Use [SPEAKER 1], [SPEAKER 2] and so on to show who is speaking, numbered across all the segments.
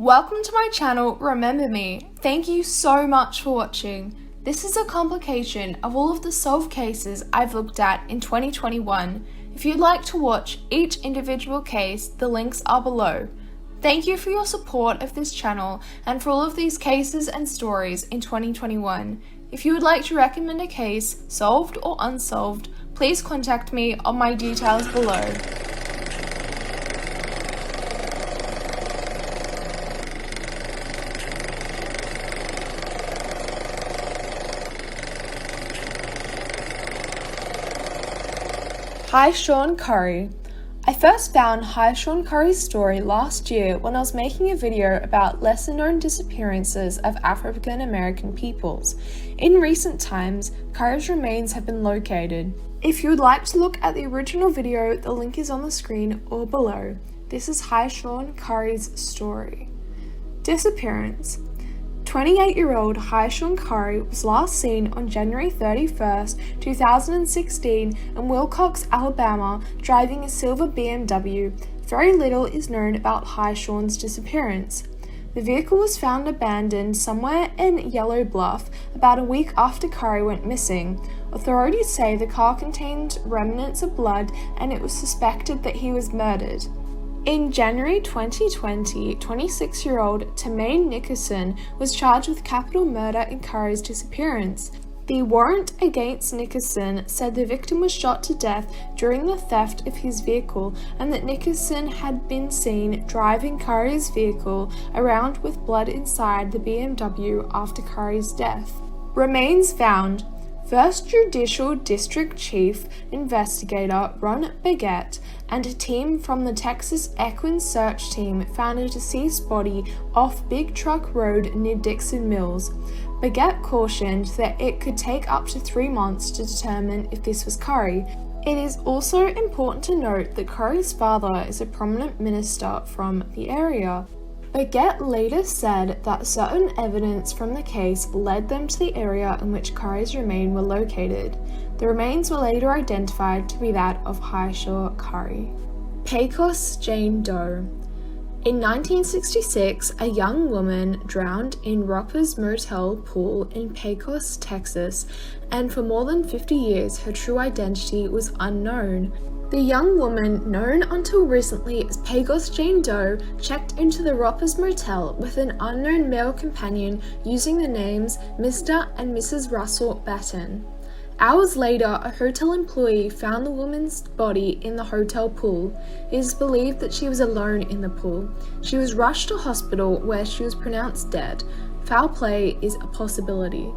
[SPEAKER 1] Welcome to my channel, Remember Me. Thank you so much for watching. This is a compilation of all of the solved cases I've looked at in 2021. If you'd like to watch each individual case, the links are below. Thank you for your support of this channel and for all of these cases and stories in 2021. If you would like to recommend a case, solved or unsolved, please contact me on my details below. Hy'Shawn Curry. I first found Hy'Shawn Curry's story last year when I was making a video about lesser-known disappearances of African American peoples. In recent times, Curry's remains have been located. If you would like to look at the original video, the link is on the screen or below. This is Hy'Shawn Curry's story. Disappearance. 28-year-old Hy'Shawn Curry was last seen on January 31st, 2016 in Wilcox, Alabama, driving a silver BMW. Very little is known about Hy'Shawn's disappearance. The vehicle was found abandoned somewhere in Yellow Bluff about a week after Curry went missing. Authorities say the car contained remnants of blood and it was suspected that he was murdered. In January 2020, 26-year-old Tamaine Nickerson was charged with capital murder in Curry's disappearance. The warrant against Nickerson said the victim was shot to death during the theft of his vehicle and that Nickerson had been seen driving Curry's vehicle around with blood inside the BMW after Curry's death. Remains found. First Judicial District Chief Investigator Ron Baguette and a team from the Texas Equine Search Team found a deceased body off Big Truck Road near Dixon Mills. Baguette cautioned that it could take up to 3 months to determine if this was Curry. It is also important to note that Curry's father is a prominent minister from the area. Baguette later said that certain evidence from the case led them to the area in which Curry's remains were located. The remains were later identified to be that of Hy'Shawn Curry. Pecos Jane Doe. In 1966, a young woman drowned in Roper's Motel pool in Pecos, Texas, and for more than 50 years her true identity was unknown. The young woman, known until recently as Pecos Jane Doe, checked into the Roper's Motel with an unknown male companion using the names Mr. and Mrs. Russell Batten. Hours later, a hotel employee found the woman's body in the hotel pool. It is believed that she was alone in the pool. She was rushed to hospital where she was pronounced dead. Foul play is a possibility.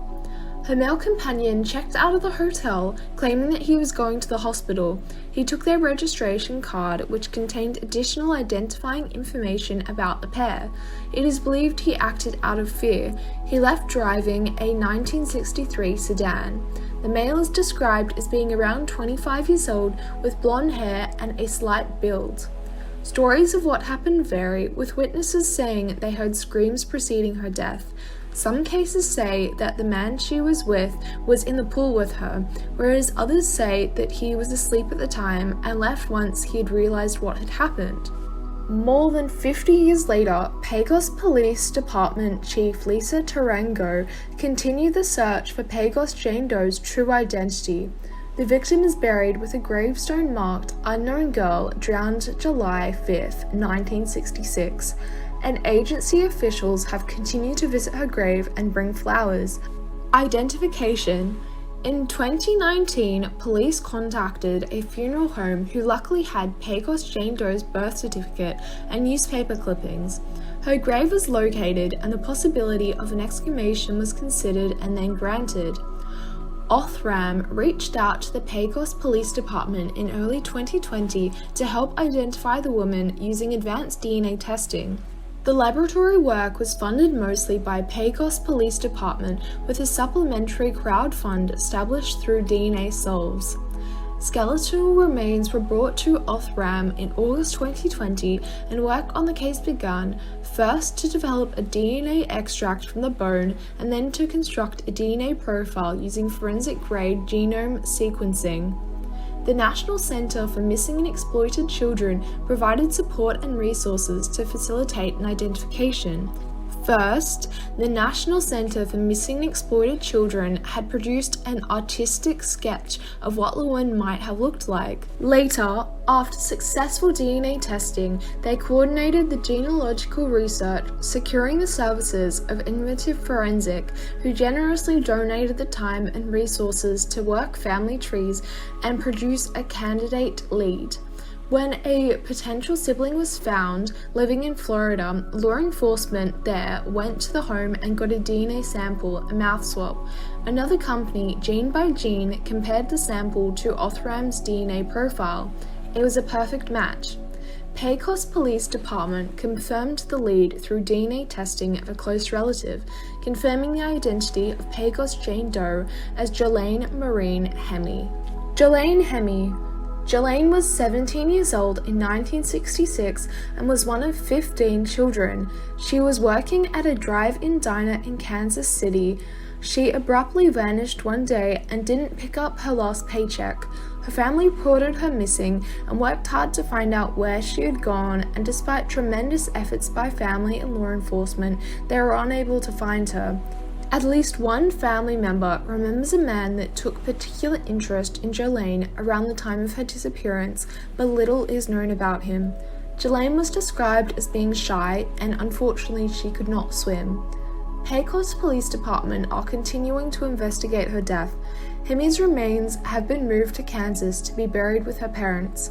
[SPEAKER 1] Her male companion checked out of the hotel, claiming that he was going to the hospital. He took their registration card, which contained additional identifying information about the pair. It is believed he acted out of fear. He left driving a 1963 sedan. The male is described as being around 25 years old with blonde hair and a slight build. Stories of what happened vary, with witnesses saying they heard screams preceding her death. Some cases say that the man she was with was in the pool with her, whereas others say that he was asleep at the time and left once he had realized what had happened. More than 50 years later, Pecos Police Department Chief Lisa Tarango continued the search for Pecos Jane Doe's true identity. The victim is buried with a gravestone marked "Unknown Girl Drowned July 5th, 1966. And agency officials have continued to visit her grave and bring flowers. Identification. In 2019, police contacted a funeral home who luckily had Pecos Jane Doe's birth certificate and newspaper clippings. Her grave was located and the possibility of an exhumation was considered and then granted. Othram reached out to the Pecos Police Department in early 2020 to help identify the woman using advanced DNA testing. The laboratory work was funded mostly by Pecos Police Department with a supplementary crowd fund established through DNA Solves. Skeletal remains were brought to Othram in August 2020 and work on the case began, first to develop a DNA extract from the bone and then to construct a DNA profile using forensic-grade genome sequencing. The National Center for Missing and Exploited Children provided support and resources to facilitate an identification. First, the National Center for Missing and Exploited Children had produced an artistic sketch of what Llewellyn might have looked like. Later, after successful DNA testing, they coordinated the genealogical research, securing the services of Innovative Forensic, who generously donated the time and resources to work family trees and produce a candidate lead. When a potential sibling was found living in Florida, law enforcement there went to the home and got a DNA sample, a mouth swab. Another company, Gene by Gene, compared the sample to Othram's DNA profile. It was a perfect match. Pecos Police Department confirmed the lead through DNA testing of a close relative, confirming the identity of Pecos Jane Doe as Jolaine Hemmy. Jolaine Hemmy. Jolaine was 17 years old in 1966 and was one of 15 children. She was working at a drive-in diner in Kansas City. She abruptly vanished one day and didn't pick up her last paycheck. Her family reported her missing and worked hard to find out where she had gone, and despite tremendous efforts by family and law enforcement, they were unable to find her. At least one family member remembers a man that took particular interest in Jolaine around the time of her disappearance, but little is known about him. Jolaine was described as being shy, and unfortunately she could not swim. Pecos Police Department are continuing to investigate her death. Hemmy's remains have been moved to Kansas to be buried with her parents.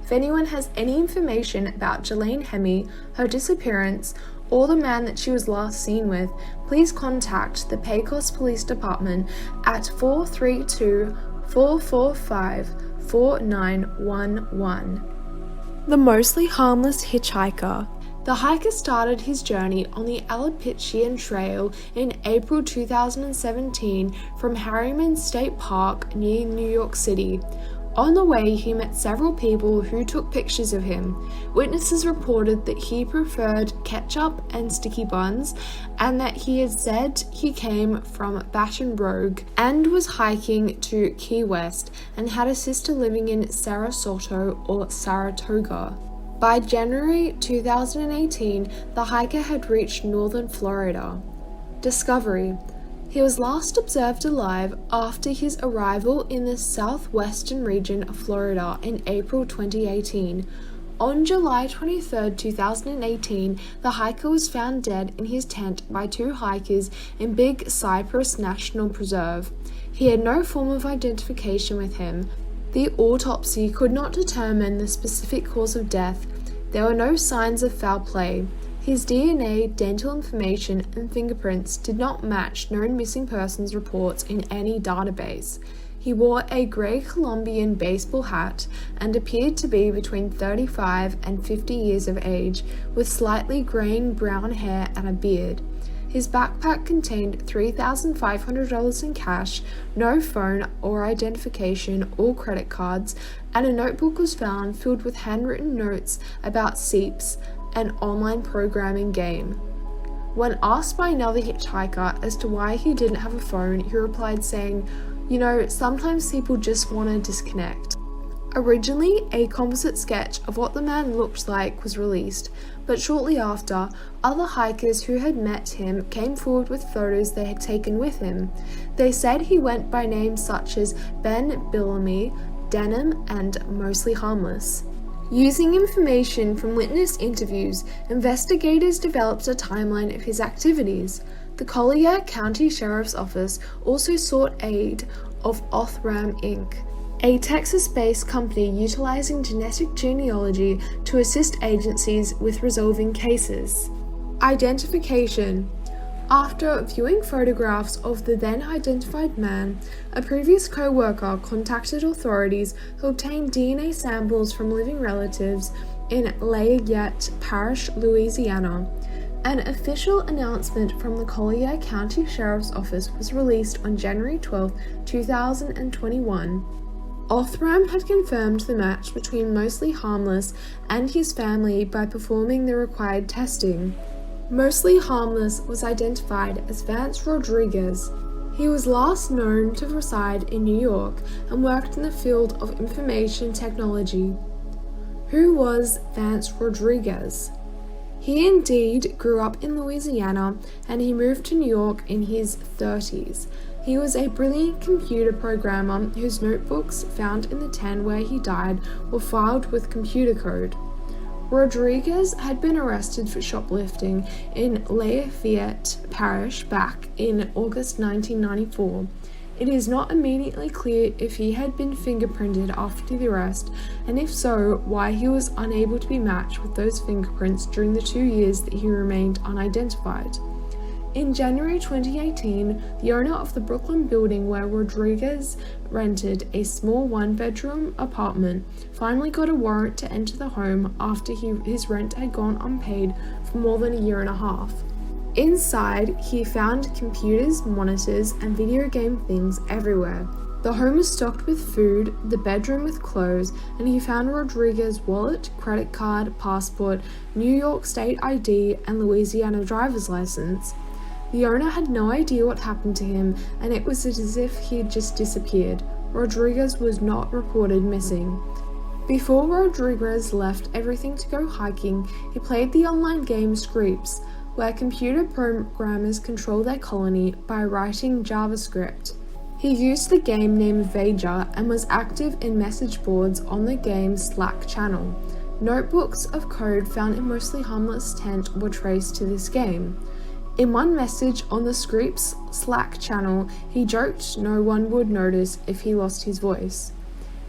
[SPEAKER 1] If anyone has any information about Jolaine Hemmy, her disappearance, or the man that she was last seen with, please contact the Pecos Police Department at 432-445-4911. The mostly harmless hitchhiker. The hiker started his journey on the Appalachian Trail in April 2017 from Harriman State Park near New York City. On the way, he met several people who took pictures of him. Witnesses reported that he preferred ketchup and sticky buns, and that he had said he came from Baton Rouge and was hiking to Key West and had a sister living in Sarasota or Saratoga. By January 2018, the hiker had reached northern Florida. Discovery. He was last observed alive after his arrival in the southwestern region of Florida in April 2018. On July 23, 2018, the hiker was found dead in his tent by two hikers in Big Cypress National Preserve. He had no form of identification with him. The autopsy could not determine the specific cause of death. There were no signs of foul play. His DNA, dental information, and fingerprints did not match known missing persons reports in any database. He wore a gray Colombian baseball hat and appeared to be between 35 and 50 years of age, with slightly graying brown hair and a beard. His backpack contained $3,500 in cash, no phone or identification or credit cards, and a notebook was found filled with handwritten notes about SEEPs, an online programming game. When asked by another hitchhiker as to why he didn't have a phone, he replied saying, sometimes people just want to disconnect. Originally, a composite sketch of what the man looked like was released, but shortly after, other hikers who had met him came forward with photos they had taken with him. They said he went by names such as Ben Billamy, Denim, and Mostly Harmless. Using information from witness interviews, investigators developed a timeline of his activities. The Collier County Sheriff's Office also sought aid of Othram Inc., a Texas-based company utilizing genetic genealogy to assist agencies with resolving cases. Identification. After viewing photographs of the then-identified man, a previous co-worker contacted authorities who obtained DNA samples from living relatives in Lafayette Parish, Louisiana. An official announcement from the Collier County Sheriff's Office was released on January 12, 2021. Othram had confirmed the match between Mostly Harmless and his family by performing the required testing. Mostly Harmless was identified as Vance Rodriguez. He was last known to reside in New York and worked in the field of information technology. Who was Vance Rodriguez? He indeed grew up in Louisiana and he moved to New York in his 30s. He was a brilliant computer programmer whose notebooks found in the tent where he died were filed with computer code. Rodriguez had been arrested for shoplifting in Lafayette Parish back in August 1994. It is not immediately clear if he had been fingerprinted after the arrest, and if so, why he was unable to be matched with those fingerprints during the 2 years that he remained unidentified. In January 2018, the owner of the Brooklyn building where Rodriguez rented a small one-bedroom apartment finally got a warrant to enter the home after his rent had gone unpaid for more than a year and a half. Inside, he found computers, monitors, and video game things everywhere. The home was stocked with food, the bedroom with clothes, and he found Rodriguez's wallet, credit card, passport, New York State ID, and Louisiana driver's license. The owner had no idea what happened to him, and it was as if he had just disappeared. Rodriguez was not reported missing. Before Rodriguez left everything to go hiking, he played the online game Screeps, where computer programmers control their colony by writing JavaScript. He used the game name Vager and was active in message boards on the game's Slack channel. Notebooks of code found in mostly Harmless tent were traced to this game. In one message on the Screeps Slack channel, he joked no one would notice if he lost his voice.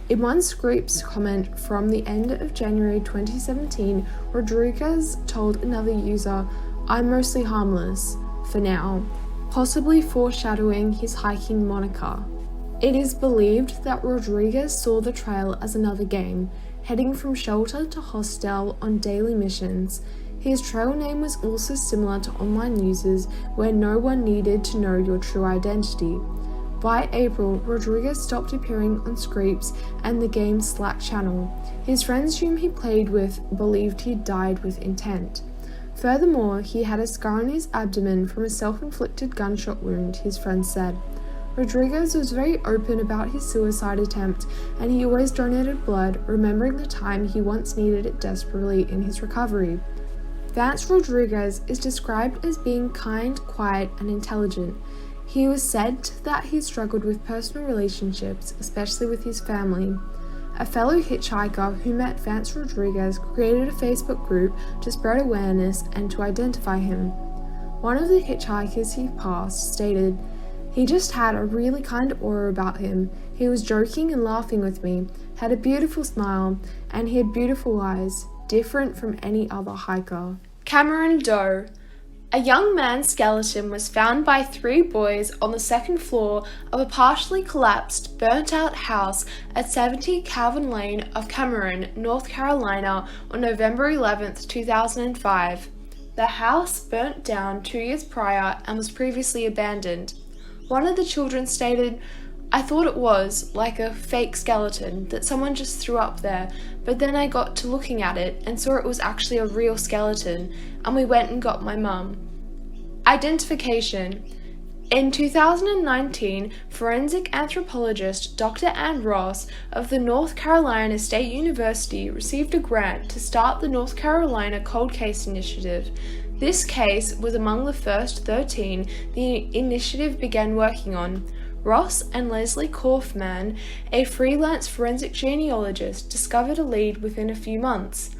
[SPEAKER 1] In one Screeps comment from the end of January 2017, Rodriguez told another user, "I'm mostly harmless, for now," possibly foreshadowing his hiking moniker. It is believed that Rodriguez saw the trail as another game, heading from shelter to hostel on daily missions. His trail name was also similar to online users, where no one needed to know your true identity. By April, Rodriguez stopped appearing on Screeps and the game's Slack channel. His friends whom he played with believed he died with intent. Furthermore, he had a scar on his abdomen from a self-inflicted gunshot wound, his friends said. Rodriguez was very open about his suicide attempt, and he always donated blood, remembering the time he once needed it desperately in his recovery. Vance Rodriguez is described as being kind, quiet, and intelligent. He was said that he struggled with personal relationships, especially with his family. A fellow hitchhiker who met Vance Rodriguez created a Facebook group to spread awareness and to identify him. One of the hitchhikers he passed stated, "He just had a really kind aura about him. He was joking and laughing with me, had a beautiful smile, and he had beautiful eyes, different from any other hiker." Cameron Doe. A young man's skeleton was found by 3 boys on the second floor of a partially collapsed, burnt-out house at 70 Calvin Lane of Cameron, North Carolina on November 11, 2005. The house burnt down 2 years prior and was previously abandoned. One of the children stated, "I thought it was like a fake skeleton that someone just threw up there, but then I got to looking at it and saw it was actually a real skeleton, and we went and got my mum." Identification. In 2019, forensic anthropologist Dr. Ann Ross of the North Carolina State University received a grant to start the North Carolina Cold Case Initiative. This case was among the first 13 the initiative began working on. Ross and Leslie Kaufman, a freelance forensic genealogist, discovered a lead within a few months.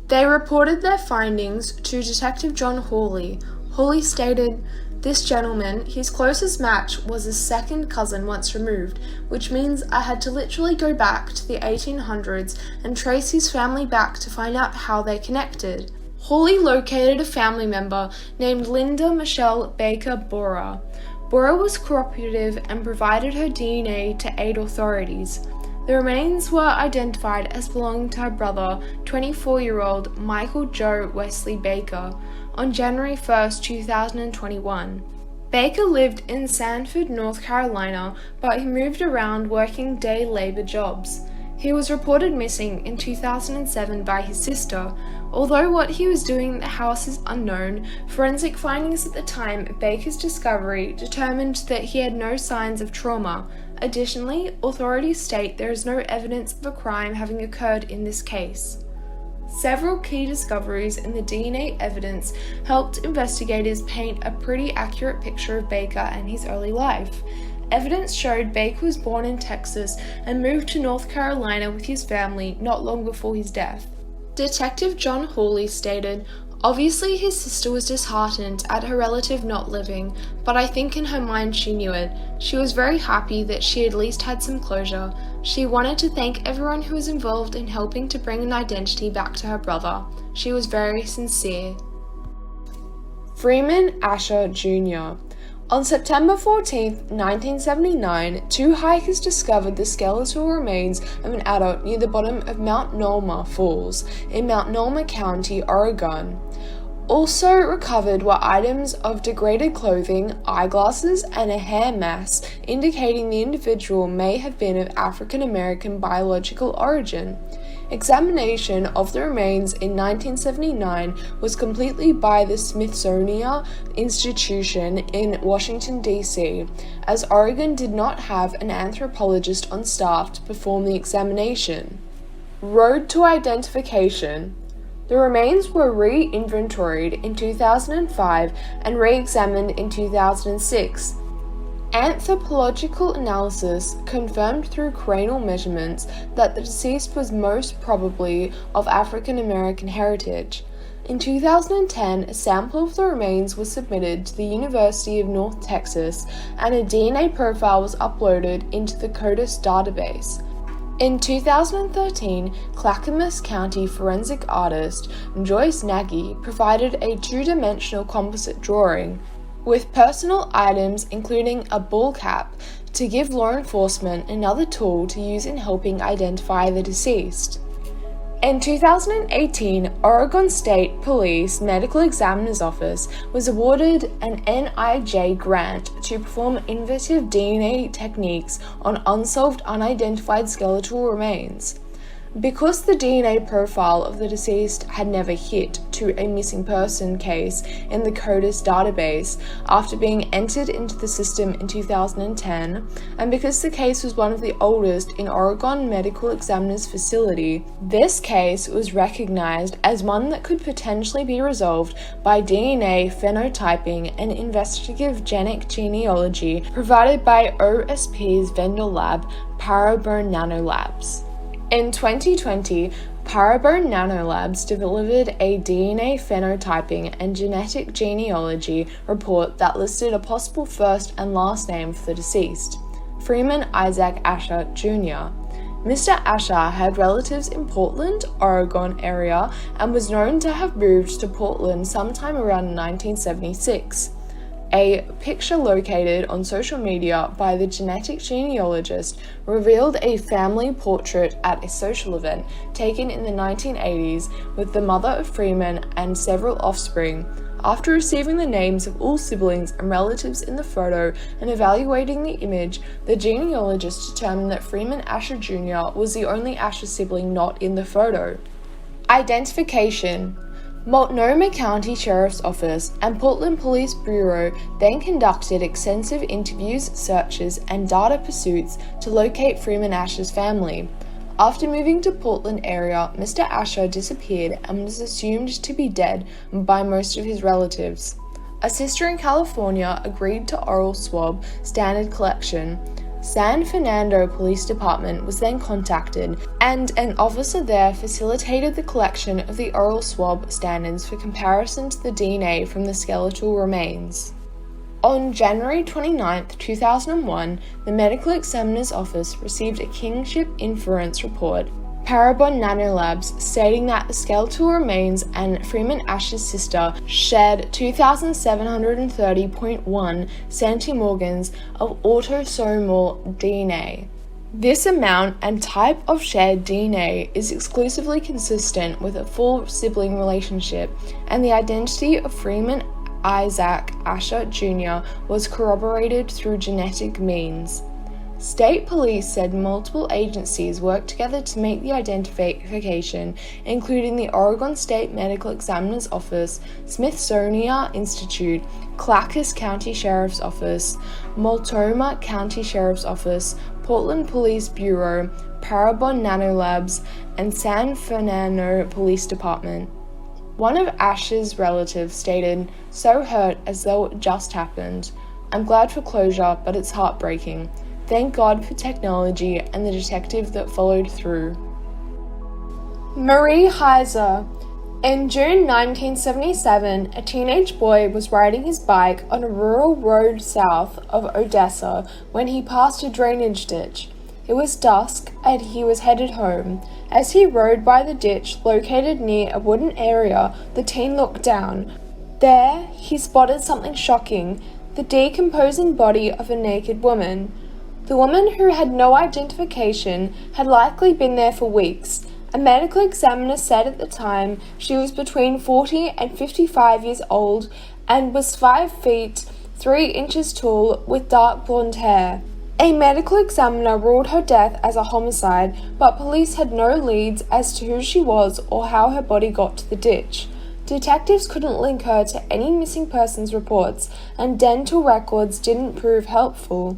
[SPEAKER 1] They reported their findings to Detective John Hawley. Hawley stated, "This gentleman, his closest match was his second cousin once removed, which means I had to literally go back to the 1800s and trace his family back to find out how they connected." Hawley located a family member named Linda Michelle Baker Bora. Bora was cooperative and provided her DNA to aid authorities. The remains were identified as belonging to her brother, 24-year-old Michael Joe Wesley Baker, on January 1, 2021. Baker lived in Sanford, North Carolina, but he moved around working day labor jobs. He was reported missing in 2007 by his sister. Although what he was doing in the house is unknown, forensic findings at the time of Baker's discovery determined that he had no signs of trauma. Additionally, authorities state there is no evidence of a crime having occurred in this case. Several key discoveries in the DNA evidence helped investigators paint a pretty accurate picture of Baker and his early life. Evidence showed Baker was born in Texas and moved to North Carolina with his family not long before his death. Detective John Hawley stated, "Obviously his sister was disheartened at her relative not living, but I think in her mind she knew it. She was very happy that she at least had some closure. She wanted to thank everyone who was involved in helping to bring an identity back to her brother. She was very sincere." Freeman Asher Jr. On September 14, 1979, two hikers discovered the skeletal remains of an adult near the bottom of Mount Nolma Falls in Mount Nolma County, Oregon. Also recovered were items of degraded clothing, eyeglasses, and a hair mass, indicating the individual may have been of African American biological origin. Examination of the remains in 1979 was completed by the Smithsonian Institution in Washington, D.C., as Oregon did not have an anthropologist on staff to perform the examination. Road to identification. The remains were re-inventoried in 2005 and re-examined in 2006. Anthropological analysis confirmed through cranial measurements that the deceased was most probably of African American heritage. In 2010, a sample of the remains was submitted to the University of North Texas, and a DNA profile was uploaded into the CODIS database. In 2013, Clackamas County forensic artist Joyce Nagy provided a two-dimensional composite drawing with personal items including a bull cap to give law enforcement another tool to use in helping identify the deceased. In 2018, Oregon State Police Medical Examiner's Office was awarded an NIJ grant to perform innovative DNA techniques on unsolved unidentified skeletal remains. Because the DNA profile of the deceased had never hit to a missing person case in the CODIS database after being entered into the system in 2010, and because the case was one of the oldest in Oregon Medical Examiner's facility, this case was recognized as one that could potentially be resolved by DNA phenotyping and investigative genetic genealogy provided by OSP's vendor lab, Parabone Nanolabs. In 2020, Parabone Nanolabs delivered a DNA phenotyping and genetic genealogy report that listed a possible first and last name for the deceased, Freeman Isaac Asher Jr. Mr. Asher had relatives in Portland, Oregon area and was known to have moved to Portland sometime around 1976. A picture located on social media by the genetic genealogist revealed a family portrait at a social event taken in the 1980s with the mother of Freeman and several offspring. After receiving the names of all siblings and relatives in the photo and evaluating the image, the genealogist determined that Freeman Asher Jr. was the only Asher sibling not in the photo. Identification. Multnomah County Sheriff's Office and Portland Police Bureau then conducted extensive interviews, searches, and data pursuits to locate Freeman Asher's family. After moving to Portland area, Mr. Asher disappeared and was assumed to be dead by most of his relatives. A sister in California agreed to oral swab standard collection. San Fernando Police Department was then contacted, and an officer there facilitated the collection of the oral swab standards for comparison to the DNA from the skeletal remains. On January 29, 2001, the Medical Examiner's Office received a kinship inference report, Parabone Nanolabs, stating that the skeletal remains and Freeman Asher's sister shared 2,730.1 centimorgans of autosomal DNA. This amount and type of shared DNA is exclusively consistent with a full sibling relationship, and the identity of Freeman Isaac Asher Jr. was corroborated through genetic means. State police said multiple agencies worked together to make the identification, including the Oregon State Medical Examiner's Office, Smithsonian Institute, Clackamas County Sheriff's Office, Multnomah County Sheriff's Office, Portland Police Bureau, Parabon Nanolabs, and San Fernando Police Department. One of Asher's relatives stated, "So hurt as though it just happened. I'm glad for closure, but it's heartbreaking. Thank God for technology and the detective that followed through." Marie Heiser. In June 1977, a teenage boy was riding his bike on a rural road south of Odessa when he passed a drainage ditch. It was dusk and he was headed home. As he rode by the ditch located near a wooden area, the teen looked down. There, he spotted something shocking, the decomposing body of a naked woman. The woman, who had no identification, had likely been there for weeks. A medical examiner said at the time she was between 40 and 55 years old and was 5 feet 3 inches tall with dark blonde hair. A medical examiner ruled her death as a homicide, but police had no leads as to who she was or how her body got to the ditch. Detectives couldn't link her to any missing persons reports, and dental records didn't prove helpful.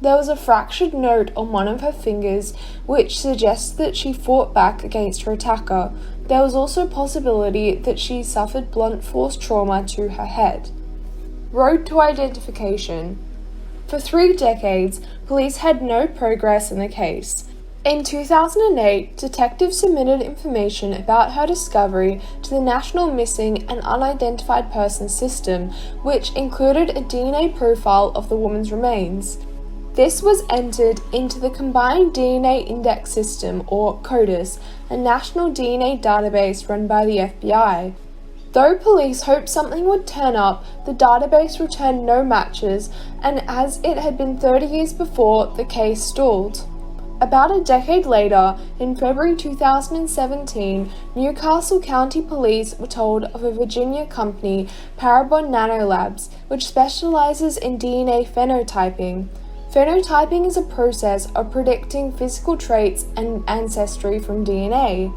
[SPEAKER 1] There was a fractured note on one of her fingers, which suggests that she fought back against her attacker. There was also a possibility that she suffered blunt force trauma to her head. Road to identification. For 3 decades, police had no progress in the case. In 2008, detectives submitted information about her discovery to the National Missing and Unidentified Persons System, which included a DNA profile of the woman's remains. This was entered into the Combined DNA Index System, or CODIS, a national DNA database run by the FBI. Though police hoped something would turn up, the database returned no matches, and as it had been 30 years before, the case stalled. About a decade later, in February 2017, Newcastle County Police were told of a Virginia company, Parabon Nanolabs, which specializes in DNA phenotyping. Phenotyping is a process of predicting physical traits and ancestry from DNA.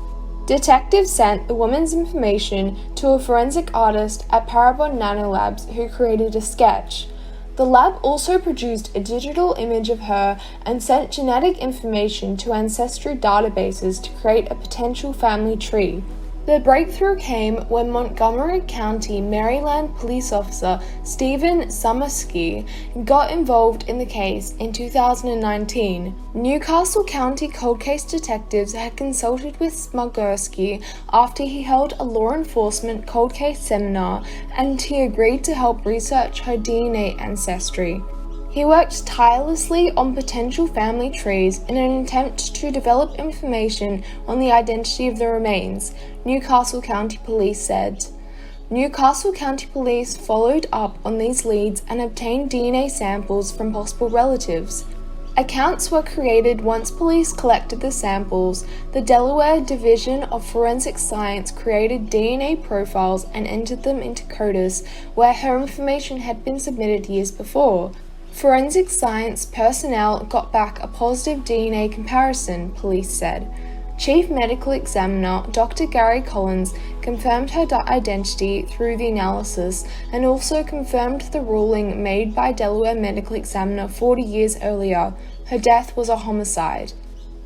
[SPEAKER 1] Detectives sent the woman's information to a forensic artist at Parabon Nanolabs who created a sketch. The lab also produced a digital image of her and sent genetic information to ancestry databases to create a potential family tree. The breakthrough came when Montgomery County, Maryland police officer Stephen Summersky got involved in the case in 2019. Newcastle County cold case detectives had consulted with Smugersky after he held a law enforcement cold case seminar, and he agreed to help research her DNA ancestry. He worked tirelessly on potential family trees in an attempt to develop information on the identity of the remains, Newcastle County Police said. Newcastle County Police followed up on these leads and obtained DNA samples from possible relatives. Accounts were created once police collected the samples. The Delaware Division of Forensic Science created DNA profiles and entered them into CODIS, where her information had been submitted years before. Forensic science personnel got back a positive DNA comparison, police said. Chief Medical Examiner Dr. Gary Collins confirmed her identity through the analysis and also confirmed the ruling made by Delaware Medical Examiner 40 years earlier. Her death was a homicide.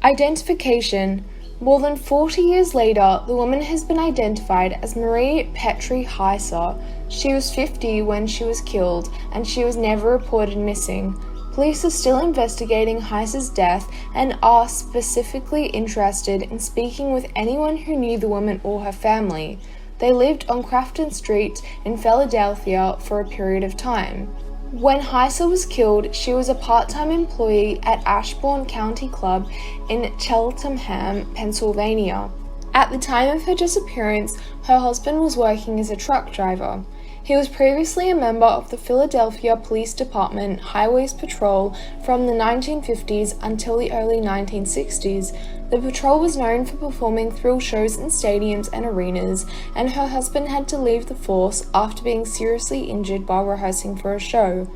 [SPEAKER 1] Identification. More than 40 years later, the woman has been identified as Marie Petrie Heiser. She was 50 when she was killed, and she was never reported missing. Police are still investigating Heiser's death and are specifically interested in speaking with anyone who knew the woman or her family. They lived on Crafton Street in Philadelphia for a period of time. When Heiser was killed, she was a part-time employee at Ashbourne County Club in Cheltenham, Pennsylvania. At the time of her disappearance, her husband was working as a truck driver. He was previously a member of the Philadelphia Police Department Highways Patrol from the 1950s until the early 1960s. The patrol was known for performing thrill shows in stadiums and arenas, and her husband had to leave the force after being seriously injured while rehearsing for a show.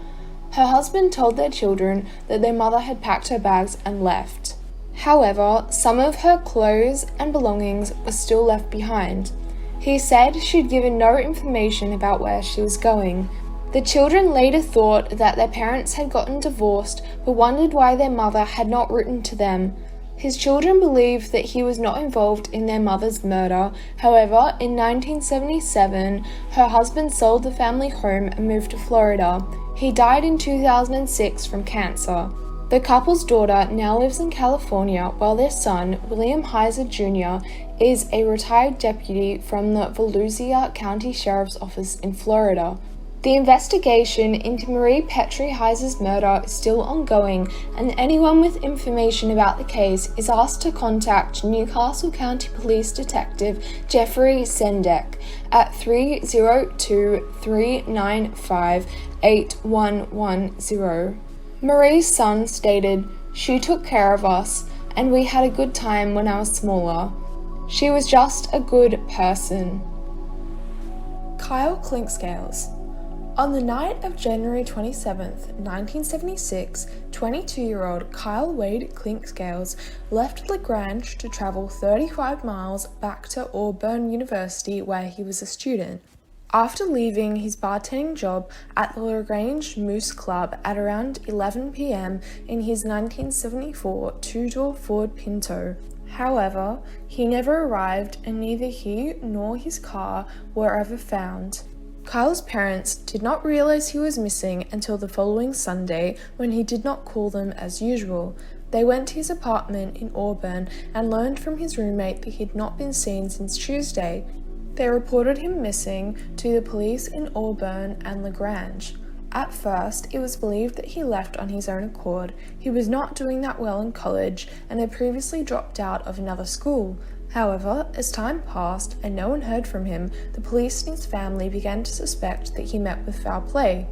[SPEAKER 1] Her husband told their children that their mother had packed her bags and left. However, some of her clothes and belongings were still left behind. He said she'd given no information about where she was going. The children later thought that their parents had gotten divorced, but wondered why their mother had not written to them. His children believed that he was not involved in their mother's murder. However, in 1977, her husband sold the family home and moved to Florida. He died in 2006 from cancer. The couple's daughter now lives in California, while their son, William Heiser Jr., is a retired deputy from the Volusia County Sheriff's Office in Florida. The investigation into Marie Petrie Heiser's murder is still ongoing, and anyone with information about the case is asked to contact Newcastle County Police Detective Jeffrey Sendek at 302-395-8110. Marie's son stated, "She took care of us, and we had a good time when I was smaller. She was just a good person." Kyle Clinkscales. On the night of January 27, 1976, 22-year-old Kyle Wade Clinkscales left LaGrange to travel 35 miles back to Auburn University where he was a student. After leaving his bartending job at the LaGrange Moose Club at around 11 p.m. in his 1974 two-door Ford Pinto. However, he never arrived and neither he nor his car were ever found. Kyle's parents did not realize he was missing until the following Sunday when he did not call them as usual. They went to his apartment in Auburn and learned from his roommate that he had not been seen since Tuesday. They reported him missing to the police in Auburn and LaGrange. At first, it was believed that he left on his own accord. He was not doing that well in college and had previously dropped out of another school. However, as time passed and no one heard from him, the police and his family began to suspect that he met with foul play.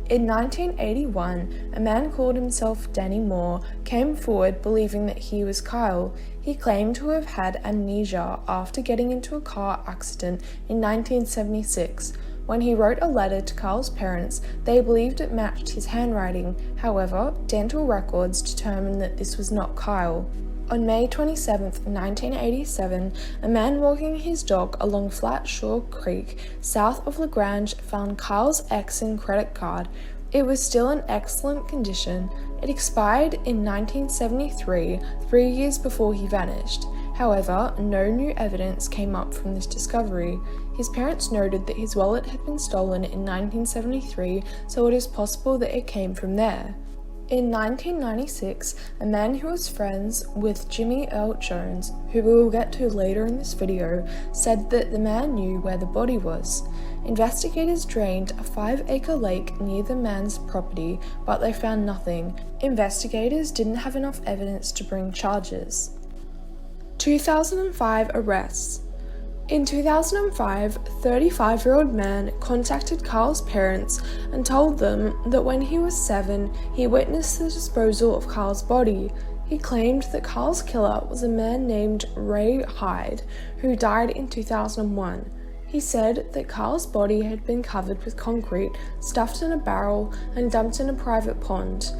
[SPEAKER 1] In 1981, a man called himself Danny Moore came forward believing that he was Kyle. He claimed to have had amnesia after getting into a car accident in 1976. When he wrote a letter to Kyle's parents, they believed it matched his handwriting. However, dental records determined that this was not Kyle. On May 27, 1987, a man walking his dog along Flat Shore Creek, south of LaGrange, found Kyle's Exxon credit card. It was still in excellent condition. It expired in 1973, 3 years before he vanished. However, no new evidence came up from this discovery. His parents noted that his wallet had been stolen in 1973, so it is possible that it came from there. In 1996, a man who was friends with Jimmy Earl Jones, who we will get to later in this video, said that the man knew where the body was. Investigators drained a 5-acre lake near the man's property, but they found nothing. Investigators didn't have enough evidence to bring charges. 2005 arrests. In 2005, 35-year-old man contacted Kyle's parents and told them that when he was 7, he witnessed the disposal of Kyle's body. He claimed that Kyle's killer was a man named Ray Hyde, who died in 2001. He said that Kyle's body had been covered with concrete, stuffed in a barrel, and dumped in a private pond.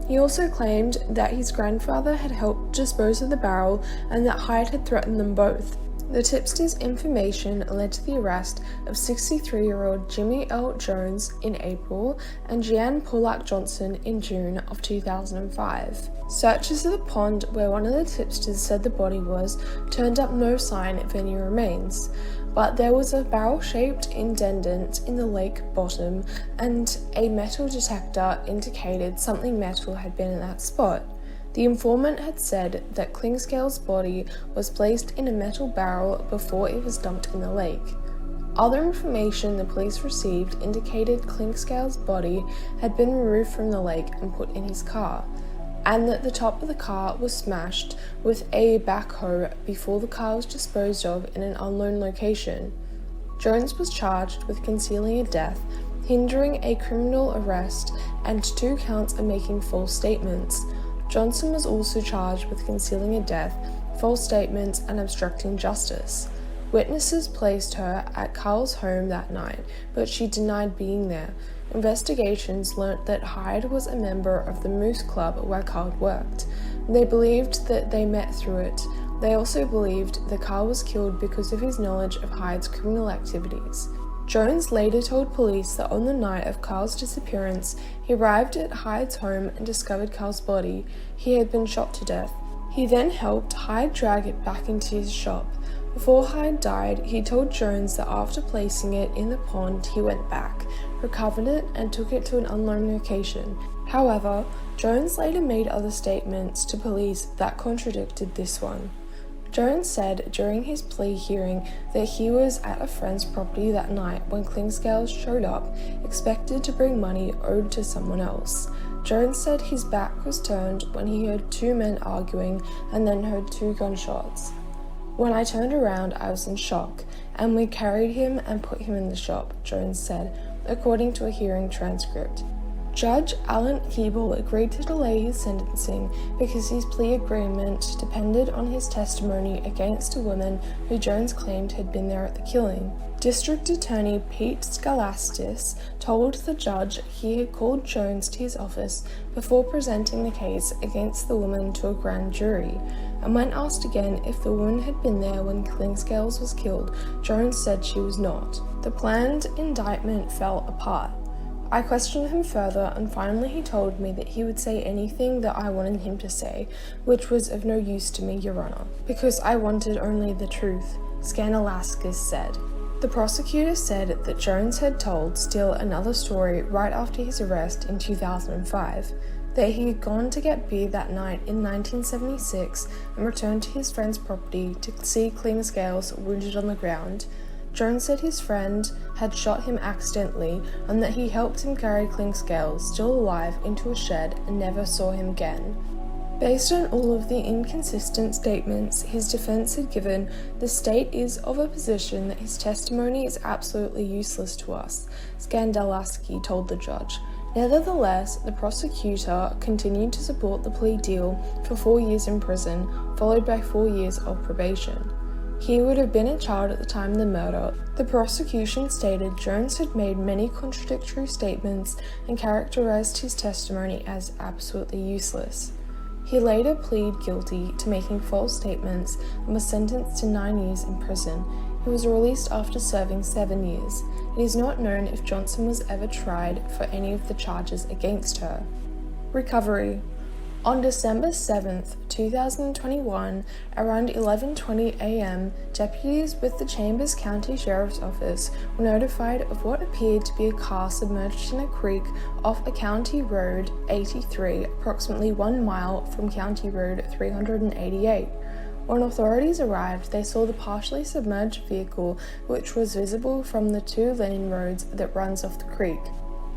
[SPEAKER 1] He also claimed that his grandfather had helped dispose of the barrel and that Hyde had threatened them both. The tipster's information led to the arrest of 63-year-old Jimmy L. Jones in April and Jeanne Pollack Johnson in June of 2005. Searches of the pond where one of the tipsters said the body was turned up no sign of any remains, but there was a barrel-shaped indent in the lake bottom and a metal detector indicated something metal had been in that spot. The informant had said that Clinkscales' body was placed in a metal barrel before it was dumped in the lake. Other information the police received indicated Clinkscales' body had been removed from the lake and put in his car, and that the top of the car was smashed with a backhoe before the car was disposed of in an unknown location. Jones was charged with concealing a death, hindering a criminal arrest, and 2 counts of making false statements. Johnson was also charged with concealing a death, false statements, and obstructing justice. Witnesses placed her at Carl's home that night, but she denied being there. Investigations learnt that Hyde was a member of the Moose Club where Carl worked. They believed that they met through it. They also believed that Carl was killed because of his knowledge of Hyde's criminal activities. Jones later told police that on the night of Carl's disappearance, he arrived at Hyde's home and discovered Carl's body. He had been shot to death. He then helped Hyde drag it back into his shop. Before Hyde died, he told Jones that after placing it in the pond, he went back, recovered it, and took it to an unknown location. However, Jones later made other statements to police that contradicted this one. Jones said during his plea hearing that he was at a friend's property that night when Clinkscales showed up, expected to bring money owed to someone else. Jones said his back was turned when he heard two men arguing and then heard two gunshots. When I turned around, I was in shock, and we carried him and put him in the shop, Jones said, according to a hearing transcript. Judge Alan Keeble agreed to delay his sentencing because his plea agreement depended on his testimony against a woman who Jones claimed had been there at the killing. District Attorney Pete Scholastis told the judge he had called Jones to his office before presenting the case against the woman to a grand jury, and when asked again if the woman had been there when Clinkscales was killed, Jones said she was not. The planned indictment fell apart. I questioned him further, and finally he told me that he would say anything that I wanted him to say, which was of no use to me, Your Honor, because I wanted only the truth, Scholastis said. The prosecutor said that Jones had told still another story right after his arrest in 2005, that he had gone to get beer that night in 1976 and returned to his friend's property to see Clinkscales wounded on the ground. Jones said his friend had shot him accidentally and that he helped him carry Clinkscales, still alive, into a shed and never saw him again. Based on all of the inconsistent statements his defense had given, the state is of a position that his testimony is absolutely useless to us, Skandalaski told the judge. Nevertheless, the prosecutor continued to support the plea deal for 4 years in prison, followed by 4 years of probation. He would have been a child at the time of the murder. The prosecution stated Jones had made many contradictory statements and characterized his testimony as absolutely useless. He later pleaded guilty to making false statements and was sentenced to 9 years in prison. He was released after serving 7 years. It is not known if Johnson was ever tried for any of the charges against her. Recovery. On December 7, 2021, around 11:20 a.m., deputies with the Chambers County Sheriff's Office were notified of what appeared to be a car submerged in a creek off a County Road 83, approximately 1 mile from County Road 388. When authorities arrived, they saw the partially submerged vehicle, which was visible from the 2-lane roads that runs off the creek.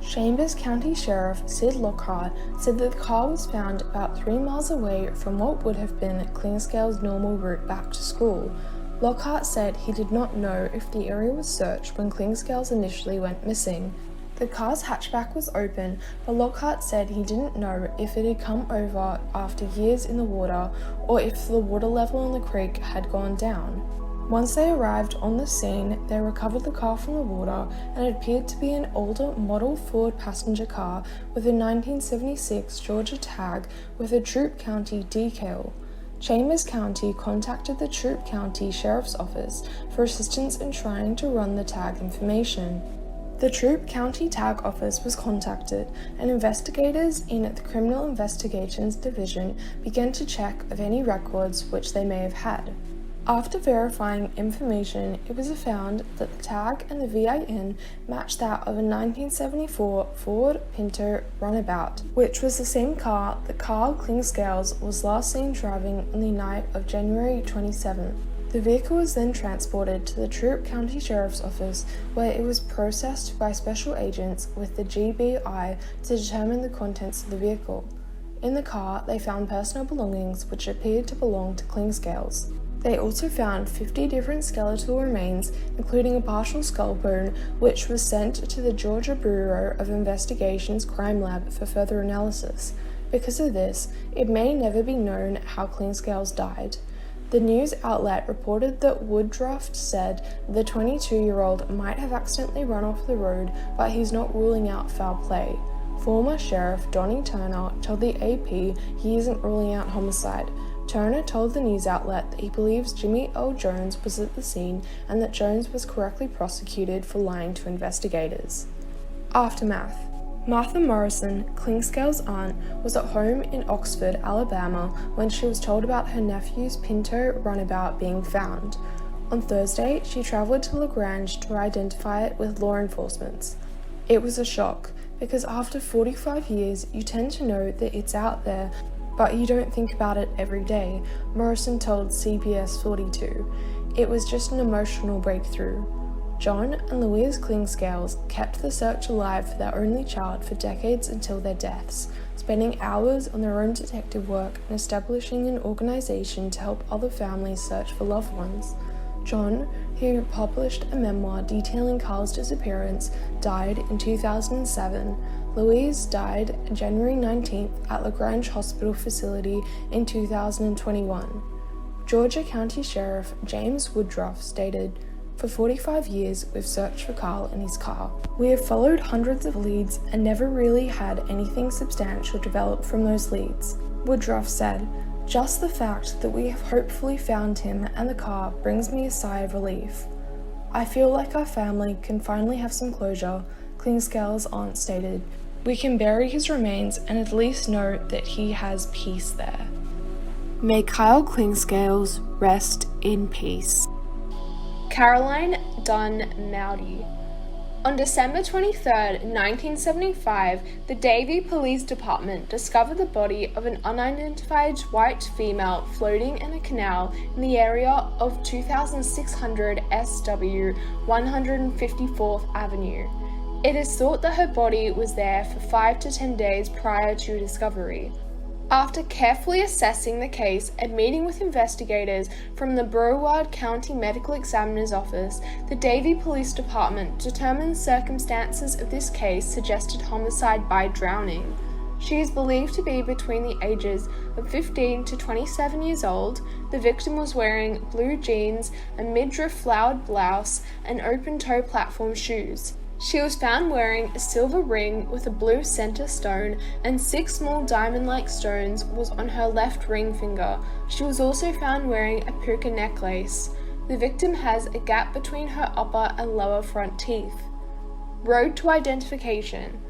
[SPEAKER 1] Chambers County Sheriff Sid Lockhart said that the car was found about 3 miles away from what would have been Clinkscales' normal route back to school. Lockhart said he did not know if the area was searched when Clinkscales initially went missing. The car's hatchback was open, but Lockhart said he didn't know if it had come over after years in the water or if the water level in the creek had gone down. Once they arrived on the scene, they recovered the car from the water, and it appeared to be an older model Ford passenger car with a 1976 Georgia tag with a Troup County decal. Chambers County contacted the Troup County Sheriff's Office for assistance in trying to run the tag information. The Troup County Tag Office was contacted, and investigators in the Criminal Investigations Division began to check of any records which they may have had. After verifying information, it was found that the tag and the VIN matched that of a 1974 Ford Pinto Runabout, which was the same car that Carl Clinkscales was last seen driving on the night of January 27th. The vehicle was then transported to the Troup County Sheriff's Office, where it was processed by special agents with the GBI to determine the contents of the vehicle. In the car, they found personal belongings which appeared to belong to Clinkscales. They also found 50 different skeletal remains, including a partial skull bone, which was sent to the Georgia Bureau of Investigation's crime lab for further analysis. Because of this, it may never be known how Clinkscales died. The news outlet reported that Woodruff said the 22-year-old might have accidentally run off the road, but he's not ruling out foul play. Former Sheriff Donnie Turner told the AP he isn't ruling out homicide. Turner told the news outlet that he believes Jimmy L. Jones was at the scene and that Jones was correctly prosecuted for lying to investigators. Aftermath. Martha Morrison, Clinkscales' aunt, was at home in Oxford, Alabama when she was told about her nephew's Pinto runabout being found. On Thursday, she traveled to LaGrange to identify it with law enforcement. It was a shock, because after 45 years, you tend to know that it's out there, but you don't think about it every day, Morrison told CBS 42. It was just an emotional breakthrough. John and Louise Clinkscales kept the search alive for their only child for decades until their deaths, spending hours on their own detective work and establishing an organization to help other families search for loved ones. John, who published a memoir detailing Carl's disappearance, died in 2007. Louise died January 19th at LaGrange Hospital Facility in 2021. Georgia County Sheriff James Woodruff stated, "For 45 years, we've searched for Carl and his car. We have followed hundreds of leads and never really had anything substantial develop from those leads." Woodruff said, "Just the fact that we have hopefully found him and the car brings me a sigh of relief. I feel like our family can finally have some closure," Clinkscales' aunt stated. "We can bury his remains and at least know that he has peace there." May Kyle Clinkscales rest in peace. Carolyn Dunn Moudy. On December 23, 1975, the Davie Police Department discovered the body of an unidentified white female floating in a canal in the area of 2600 SW 154th Avenue. It is thought that her body was there for 5 to 10 days prior to discovery. After carefully assessing the case and meeting with investigators from the Broward County Medical Examiner's Office, the Davie Police Department determined circumstances of this case suggested homicide by drowning. She is believed to be between the ages of 15 to 27 years old. The victim was wearing blue jeans, a midriff flowered blouse, and open-toe platform shoes. She was found wearing a silver ring with a blue center stone, and 6 small diamond-like stones was on her left ring finger. She was also found wearing a puka necklace. The victim has a gap between her upper and lower front teeth. Road to identification.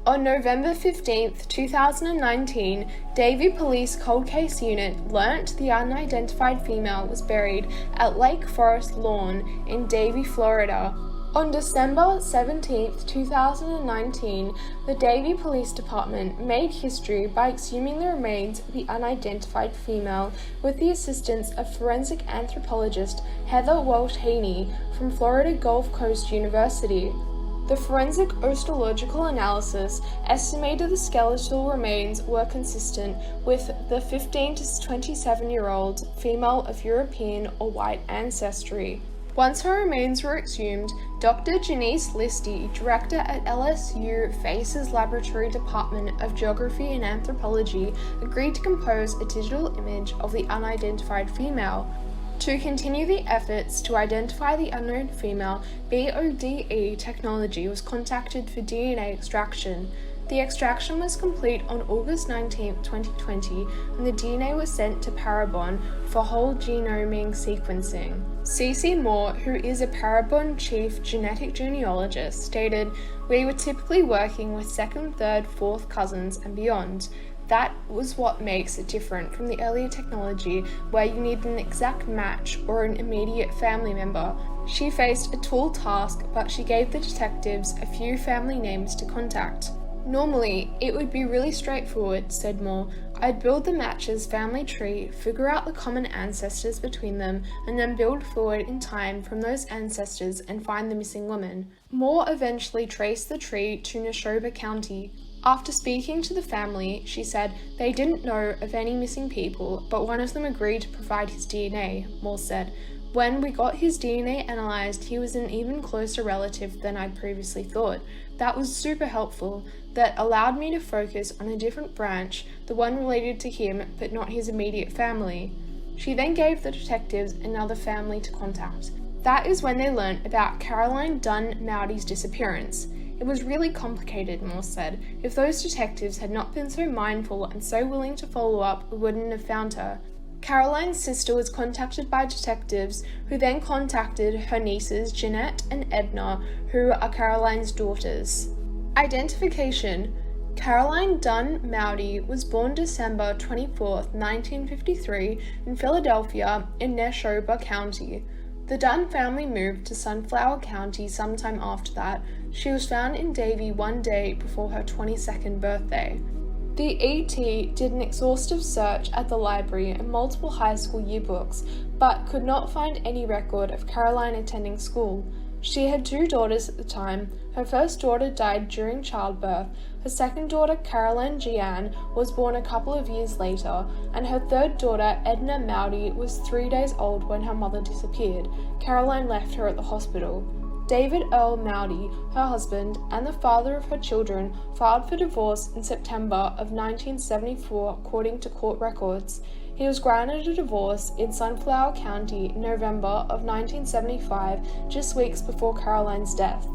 [SPEAKER 1] On November 15, 2019, Davie Police Cold Case Unit learnt the unidentified female was buried at Lake Forest Lawn in Davie, Florida. On December 17, 2019, the Davie Police Department made history by exhuming the remains of the unidentified female with the assistance of forensic anthropologist Heather Welsh Haney from Florida Gulf Coast University. The forensic osteological analysis estimated the skeletal remains were consistent with the 15 to 27-year-old female of European or white ancestry. Once her remains were exhumed, Dr. Janice Listy, director at LSU Faces Laboratory Department of Geography and Anthropology, agreed to compose a digital image of the unidentified female. To continue the efforts to identify the unknown female, BODE Technology was contacted for DNA extraction. The extraction was complete on August 19, 2020, and the DNA was sent to Parabon for whole genome sequencing. C.C. Moore, who is a Parabon chief genetic genealogist, stated, "We were typically working with second, third, fourth cousins and beyond. That was what makes it different from the earlier technology where you need an exact match or an immediate family member. She faced a tall task, but she gave the detectives a few family names to contact. Normally, it would be really straightforward," said Moore. "I'd build the matches family tree, figure out the common ancestors between them, and then build forward in time from those ancestors and find the missing woman." Moore eventually traced the tree to Neshoba County. After speaking to the family, she said they didn't know of any missing people, but one of them agreed to provide his DNA, Moore said. "When we got his DNA analyzed, he was an even closer relative than I'd previously thought. That was super helpful. That allowed me to focus on a different branch, the one related to him but not his immediate family." She then gave the detectives another family to contact. That is when they learnt about Caroline Dunn Moudy's disappearance. It was really complicated, Morse said. If those detectives had not been so mindful and so willing to follow up, we wouldn't have found her. Caroline's sister was contacted by detectives, who then contacted her nieces Jeanette and Edna, who are Caroline's daughters. Identification. Caroline Dunn Moudy was born December 24, 1953, in Philadelphia in Neshoba County. The Dunn family moved to Sunflower County sometime after that. She was found in Davie one day before her 22nd birthday. The ET did an exhaustive search at the library and multiple high school yearbooks, but could not find any record of Caroline attending school. She had 2 daughters at the time. Her first daughter died during childbirth. Her second daughter, Carolyn Jeanne, was born a couple of years later, and her third daughter, Edna Moudy, was 3 days old when her mother disappeared. Caroline left her at the hospital. David Earl Moudy, her husband, and the father of her children, filed for divorce in September of 1974 according to court records. He was granted a divorce in Sunflower County in November of 1975, just weeks before Caroline's death.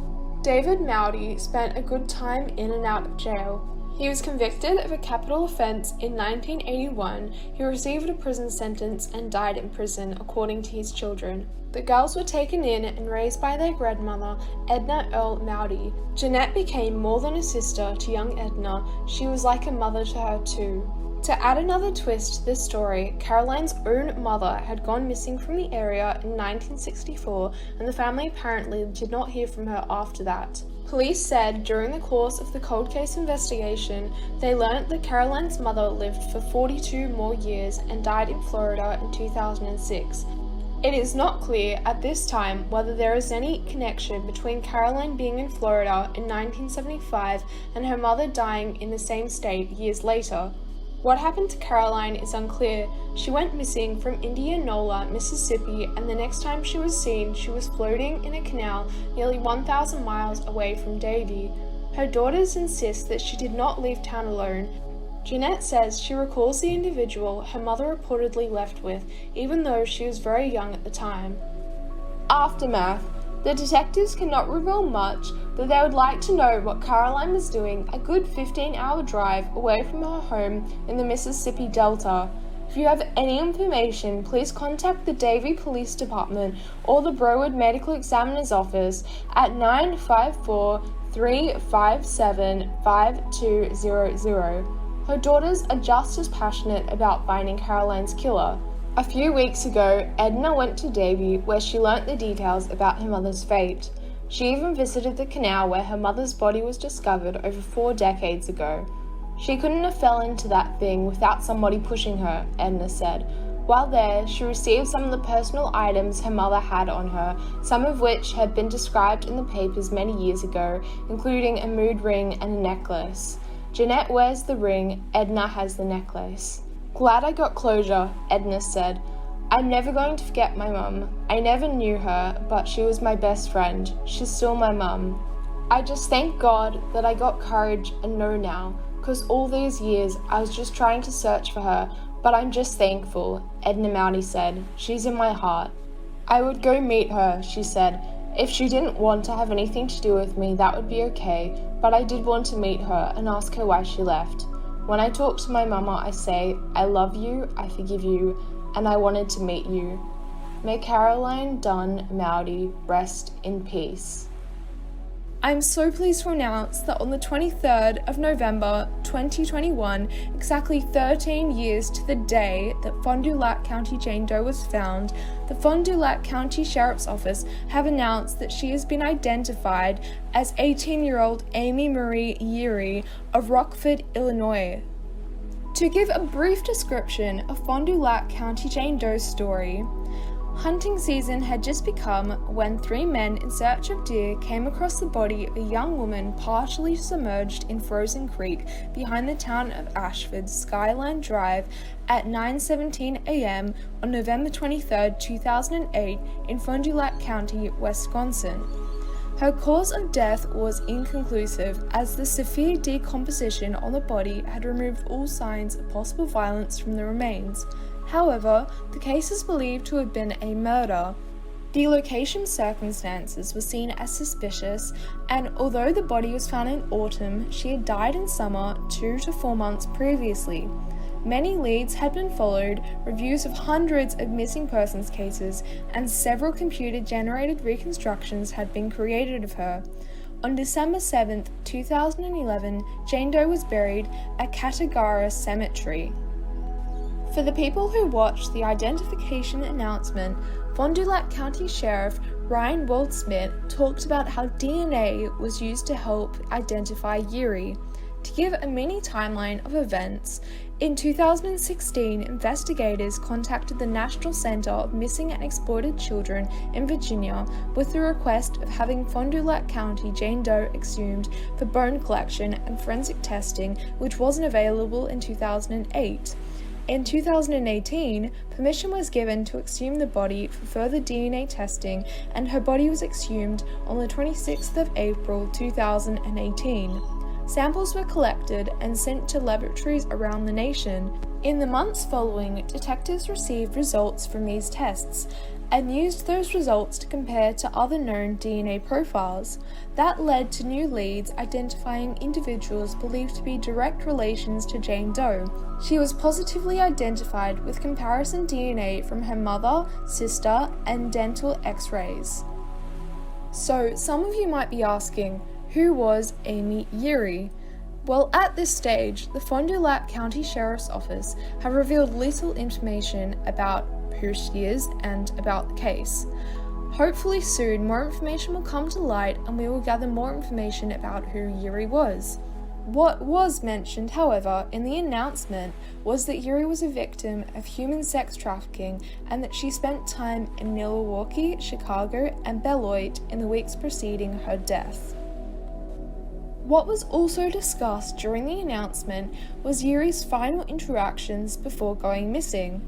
[SPEAKER 1] David Moudy spent a good time in and out of jail. He was convicted of a capital offense in 1981. He received a prison sentence and died in prison, according to his children. The girls were taken in and raised by their grandmother, Edna Earl Moudy. Jeanette became more than a sister to young Edna. She was like a mother to her too. To add another twist to this story, Caroline's own mother had gone missing from the area in 1964, and the family apparently did not hear from her after that. Police said during the course of the cold case investigation, they learnt that Caroline's mother lived for 42 more years and died in Florida in 2006. It is not clear at this time whether there is any connection between Caroline being in Florida in 1975 and her mother dying in the same state years later. What happened to Caroline is unclear. She went missing from Indianola, Mississippi, and the next time she was seen, she was floating in a canal nearly 1,000 miles away from Davie. Her daughters insist that she did not leave town alone. Jeanette says she recalls the individual her mother reportedly left with, even though she was very young at the time. Aftermath. The detectives cannot reveal much, but they would like to know what Caroline was doing a good 15-hour drive away from her home in the Mississippi Delta. If you have any information, please contact the Davie Police Department or the Broward Medical Examiner's Office at 954-357-5200. Her daughters are just as passionate about finding Caroline's killer. A few weeks ago, Edna went to Davie where she learnt the details about her mother's fate. She even visited the canal where her mother's body was discovered over 4 decades ago. She couldn't have fell into that thing without somebody pushing her, Edna said. While there, she received some of the personal items her mother had on her, some of which had been described in the papers many years ago, including a mood ring and a necklace. Jeanette wears the ring, Edna has the necklace. Glad I got closure, Edna said. I'm never going to forget my mum. I never knew her, but she was my best friend. She's still my mum. I just thank God that I got courage and know now, because all these years I was just trying to search for her, but I'm just thankful, Edna Moudy said. She's in my heart. I would go meet her, she said. If she didn't want to have anything to do with me, that would be okay, but I did want to meet her and ask her why she left. When I talk to my mama, I say, I love you, I forgive you, and I wanted to meet you. May Caroline Dunn Moudy rest in peace. I'm so pleased to announce that on the 23rd of November 2021, exactly 13 years to the day that Fond du Lac County Jane Doe was found, the Fond du Lac County Sheriff's Office have announced that she has been identified as 18-year-old Amy Marie Yeary of Rockford, Illinois. To give a brief description of Fond du Lac County Jane Doe's story, hunting season had just begun when 3 men in search of deer came across the body of a young woman partially submerged in Frozen Creek behind the town of Ashford's Skyline Drive at 9:17 a.m. on November 23, 2008 in Fond du Lac County, Wisconsin. Her cause of death was inconclusive, as the severe decomposition on the body had removed all signs of possible violence from the remains. However, the case is believed to have been a murder. The location circumstances were seen as suspicious, and although the body was found in autumn, she had died in summer 2 to 4 months previously. Many leads had been followed, reviews of hundreds of missing persons cases, and several computer-generated reconstructions had been created of her. On December 7, 2011, Jane Doe was buried at Catagara Cemetery. For the people who watched the identification announcement, Fond du Lac County Sheriff Ryan Waldsmith talked about how DNA was used to help identify Yeary. To give a mini timeline of events, in 2016, investigators contacted the National Center of Missing and Exploited Children in Virginia with the request of having Fond du Lac County Jane Doe exhumed for bone collection and forensic testing, which wasn't available in 2008. In 2018, permission was given to exhume the body for further DNA testing, and her body was exhumed on the 26th of April 2018. Samples were collected and sent to laboratories around the nation. In the months following, detectives received results from these tests and used those results to compare to other known DNA profiles. That led to new leads identifying individuals believed to be direct relations to Jane Doe. She was positively identified with comparison DNA from her mother, sister, and dental x-rays. So, some of you might be asking, who was Amy Yeary? Well, at this stage, the Fond du Lac County Sheriff's Office have revealed little information about who she is and about the case. Hopefully soon, more information will come to light and we will gather more information about who Yeary was. What was mentioned, however, in the announcement was that Yeary was a victim of human sex trafficking and that she spent time in Milwaukee, Chicago, and Beloit in the weeks preceding her death. What was also discussed during the announcement was Yeary's final interactions before going missing.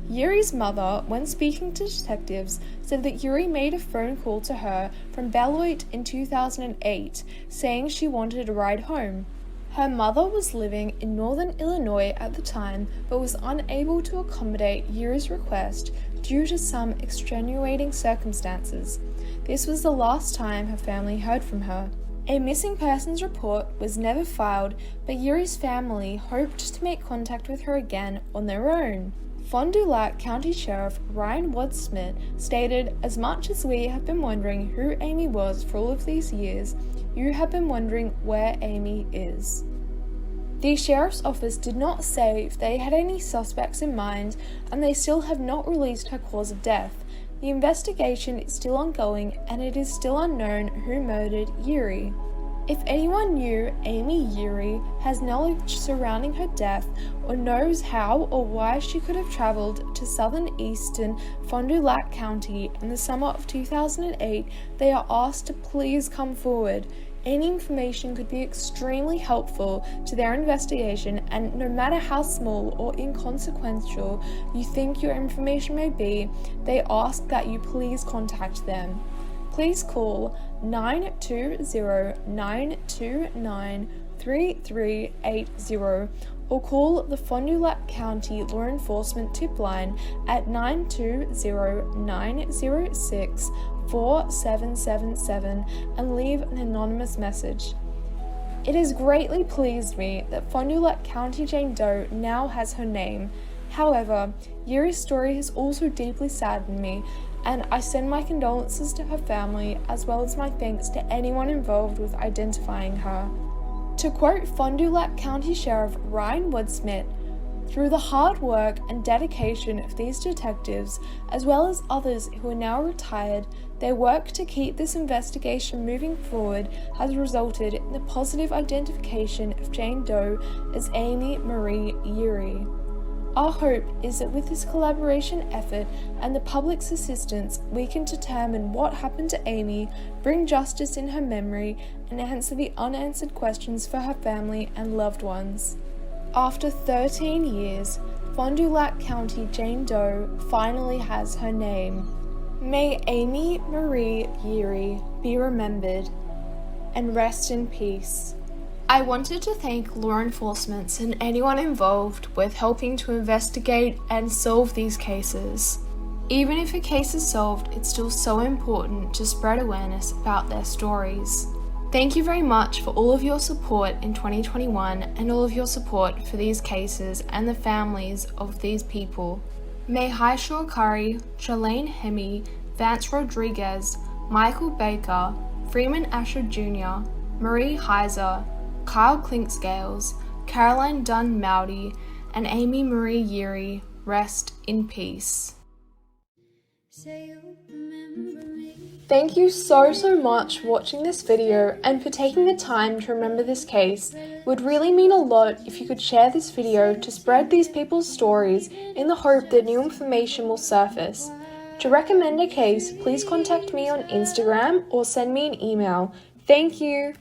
[SPEAKER 1] Yeary's mother, when speaking to detectives, said that Yeary made a phone call to her from Beloit in 2008, saying she wanted a ride home. Her mother was living in northern Illinois at the time, but was unable to accommodate Yeary's request due to some extenuating circumstances. This was the last time her family heard from her. A missing persons report was never filed, but Yeary's family hoped to make contact with her again on their own. Fond du Lac County Sheriff Ryan Waldsmith stated, "As much as we have been wondering who Amy was for all of these years, you have been wondering where Amy is." The Sheriff's Office did not say if they had any suspects in mind, and they still have not released her cause of death. The investigation is still ongoing, and it is still unknown who murdered Yeary. If anyone knew Amy Yeary, has knowledge surrounding her death, or knows how or why she could have traveled to southern eastern Fond du Lac County in the summer of 2008, they are asked to please come forward. Any information could be extremely helpful to their investigation, and no matter how small or inconsequential you think your information may be, they ask that you please contact them. Please call 920-929-3380 or call the Fond du Lac County Law Enforcement Tip Line at 920-906-4777 and leave an anonymous message. It has greatly pleased me that Fond du Lac County Jane Doe now has her name. However, Yeary's story has also deeply saddened me, and I send my condolences to her family as well as my thanks to anyone involved with identifying her. To quote Fond du Lac County Sheriff Ryan Waldsmith, "Through the hard work and dedication of these detectives, as well as others who are now retired, their work to keep this investigation moving forward has resulted in the positive identification of Jane Doe as Amy Marie Yeary. Our hope is that with this collaboration effort and the public's assistance, we can determine what happened to Amy, bring justice in her memory, and answer the unanswered questions for her family and loved ones." After 13 years, Fond du Lac County Jane Doe finally has her name. May Amy Marie Yeary be remembered and rest in peace. I wanted to thank law enforcement and anyone involved with helping to investigate and solve these cases. Even if a case is solved, it's still so important to spread awareness about their stories. Thank you very much for all of your support in 2021 and all of your support for these cases and the families of these people. May Hy'Shawn Curry, Jolaine Hemmy, Vance Rodriguez, Michael Baker, Freeman Asher Jr, Marie Heiser, Kyle Clinkscales, Carolyn Dunn Moudy, and Amy Marie Yeary rest in peace. Thank you so much for watching this video and for taking the time to remember this case. It would really mean a lot if you could share this video to spread these people's stories in the hope that new information will surface. To recommend a case, please contact me on Instagram or send me an email. Thank you!